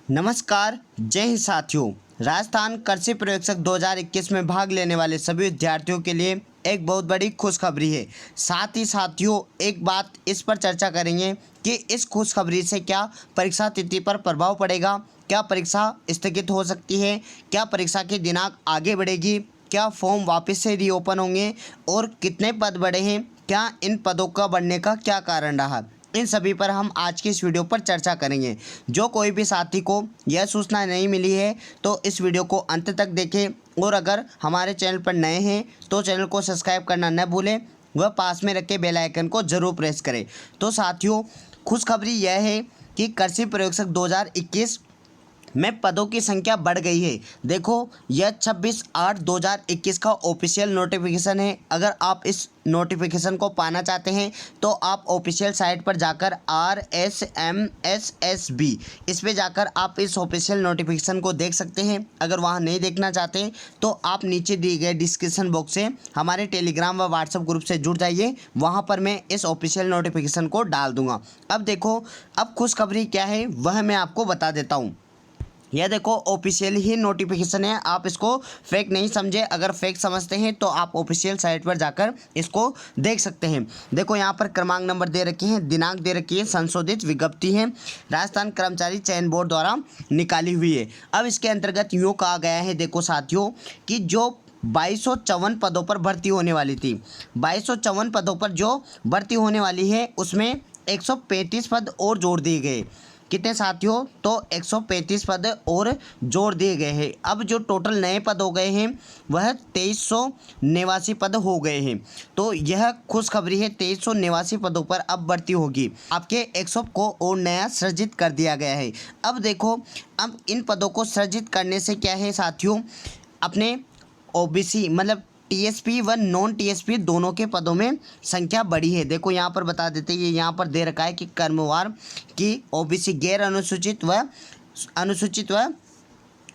नमस्कार, जय हिंद साथियों। राजस्थान कृषि प्रयोगशक 2021 में भाग लेने वाले सभी विद्यार्थियों के लिए एक बहुत बड़ी खुशखबरी है। साथ ही साथियों एक बात इस पर चर्चा करेंगे कि इस खुशखबरी से क्या परीक्षा तिथि पर प्रभाव पड़ेगा, क्या परीक्षा स्थगित हो सकती है, क्या परीक्षा की दिनांक आगे बढ़ेगी, क्या फॉर्म वापस से रीओपन होंगे और कितने पद बढ़े हैं, क्या इन पदों का बढ़ने का क्या कारण रहा। इन सभी पर हम आज की इस वीडियो पर चर्चा करेंगे। जो कोई भी साथी को यह सूचना नहीं मिली है तो इस वीडियो को अंत तक देखें और अगर हमारे चैनल पर नए हैं तो चैनल को सब्सक्राइब करना न भूलें, वह पास में रखे बेल आइकन को जरूर प्रेस करें। तो साथियों खुशखबरी यह है कि कृषि प्रयोगशक 2021 में पदों की संख्या बढ़ गई है। देखो यह 26/8/2021 का ऑफिशियल नोटिफिकेशन है। अगर आप इस नोटिफिकेशन को पाना चाहते हैं तो आप ऑफिशियल साइट पर जाकर RSMSSB इस पे जाकर आप इस ऑफिशियल नोटिफिकेशन को देख सकते हैं। अगर वहाँ नहीं देखना चाहते तो आप नीचे दिए गए डिस्क्रिप्शन बॉक्स से हमारे टेलीग्राम व व्हाट्सएप ग्रुप से जुड़ जाइए, वहाँ पर मैं इस ऑफिशियल नोटिफिकेशन को डाल दूँगा। अब देखो अब खुशखबरी क्या है वह मैं आपको बता देता हूँ। यह देखो ऑफिशियल ही नोटिफिकेशन है, आप इसको फेक नहीं समझे। अगर फेक समझते हैं तो आप ऑफिशियल साइट पर जाकर इसको देख सकते हैं। देखो यहाँ पर क्रमांक नंबर दे रखे हैं, दिनांक दे रखी है, संशोधित विज्ञप्ति है, राजस्थान कर्मचारी चयन बोर्ड द्वारा निकाली हुई है। अब इसके अंतर्गत यूँ कहा गया है, देखो साथियों, कि जो 2254 पदों पर भर्ती होने वाली थी, 2254 पदों पर जो भर्ती होने वाली है उसमें 135 पद और जोड़ दिए गए। कितने साथियों? तो 135 पद और जोड़ दिए गए हैं। अब जो टोटल नए पद हो गए हैं वह 2389 पद हो गए हैं। तो यह खुशखबरी है, 2389 पदों पर अब भर्ती होगी। आपके 100 को और नया सृजित कर दिया गया है। अब देखो अब इन पदों को सृजित करने से क्या है साथियों, अपने ओबीसी मतलब टीएसपी व नॉन टीएसपी दोनों के पदों में संख्या बढ़ी है। देखो यहाँ पर बता देते हैं, ये यहाँ पर दे रखा है कि कर्मवार की ओबीसी गैर अनुसूचित व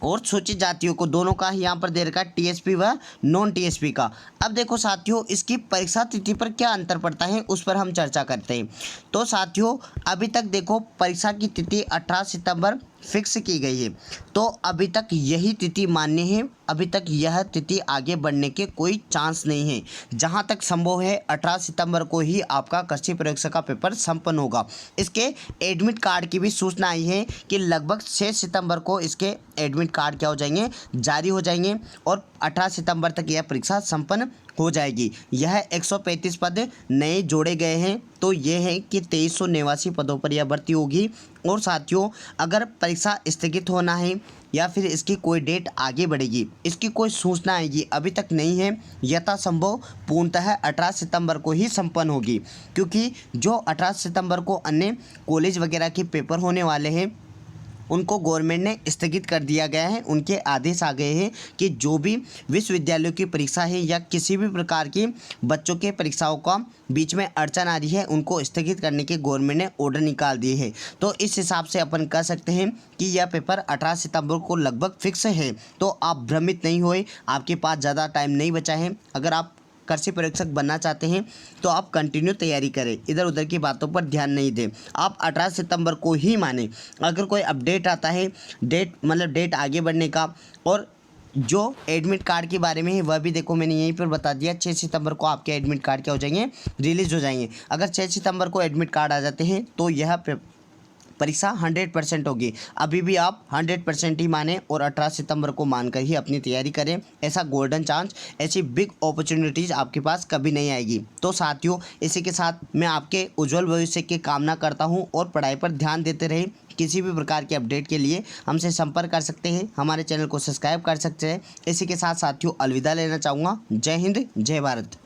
और सूचित जातियों को दोनों का यहाँ पर दे रखा है, टीएसपी व नॉन टीएसपी का। अब देखो साथियों इसकी परीक्षा तिथि पर क्या अंतर पड़ता है उस पर हम चर्चा करते हैं। तो साथियों अभी तक देखो परीक्षा की तिथि 18 सितंबर फिक्स की गई है, तो अभी तक यही तिथि मान्य है। अभी तक यह तिथि आगे बढ़ने के कोई चांस नहीं है। जहां तक संभव है 18 सितंबर को ही आपका कृषि प्रयोगशक का पेपर संपन्न होगा। इसके एडमिट कार्ड की भी सूचना आई है कि लगभग 6 सितंबर को इसके एडमिट कार्ड क्या हो जाएंगे, जारी हो जाएंगे और 18 सितंबर तक यह परीक्षा संपन्न हो जाएगी। यह 135 पद नए जोड़े गए हैं, तो यह है कि 2389 पदों पर यह भर्ती होगी। और साथियों अगर परीक्षा स्थगित होना है या फिर इसकी कोई डेट आगे बढ़ेगी, इसकी कोई सूचना आएगी अभी तक नहीं है। यथासंभव पूर्णतः 18 सितंबर को ही संपन्न होगी, क्योंकि जो 18 सितंबर को अन्य कॉलेज वगैरह के पेपर होने वाले हैं उनको गवर्नमेंट ने स्थगित कर दिया गया है। उनके आदेश आ गए हैं कि जो भी विश्वविद्यालयों की परीक्षा है या किसी भी प्रकार की बच्चों के परीक्षाओं का बीच में अड़चन आ रही है उनको स्थगित करने के गवर्नमेंट ने ऑर्डर निकाल दिए हैं। तो इस हिसाब से अपन कह सकते हैं कि यह पेपर 18 सितंबर को लगभग फिक्स है। तो आप भ्रमित नहीं होए, आपके पास ज़्यादा टाइम नहीं बचा है। अगर आप कृषि प्रयोगशक बनना चाहते हैं तो आप कंटिन्यू तैयारी करें, इधर उधर की बातों पर ध्यान नहीं दें। आप 18 सितंबर को ही माने। अगर कोई अपडेट आता है डेट आगे बढ़ने का और जो एडमिट कार्ड के बारे में है वह भी देखो मैंने यहीं पर बता दिया। 6 सितंबर को आपके एडमिट कार्ड क्या हो जाएंगे, रिलीज़ हो जाएंगे। अगर 6 सितंबर को एडमिट कार्ड आ जाते हैं तो यह परीक्षा 100% होगी। अभी भी आप 100% ही माने और 18 सितंबर को मानकर ही अपनी तैयारी करें। ऐसा गोल्डन चांस, ऐसी बिग अपॉर्चुनिटीज़ आपके पास कभी नहीं आएगी। तो साथियों इसी के साथ मैं आपके उज्जवल भविष्य की कामना करता हूं और पढ़ाई पर ध्यान देते रहें। किसी भी प्रकार के अपडेट के लिए हमसे संपर्क कर सकते हैं, हमारे चैनल को सब्सक्राइब कर सकते हैं। इसी के साथ साथियों अलविदा लेना चाहूँगा। जय हिंद, जय भारत।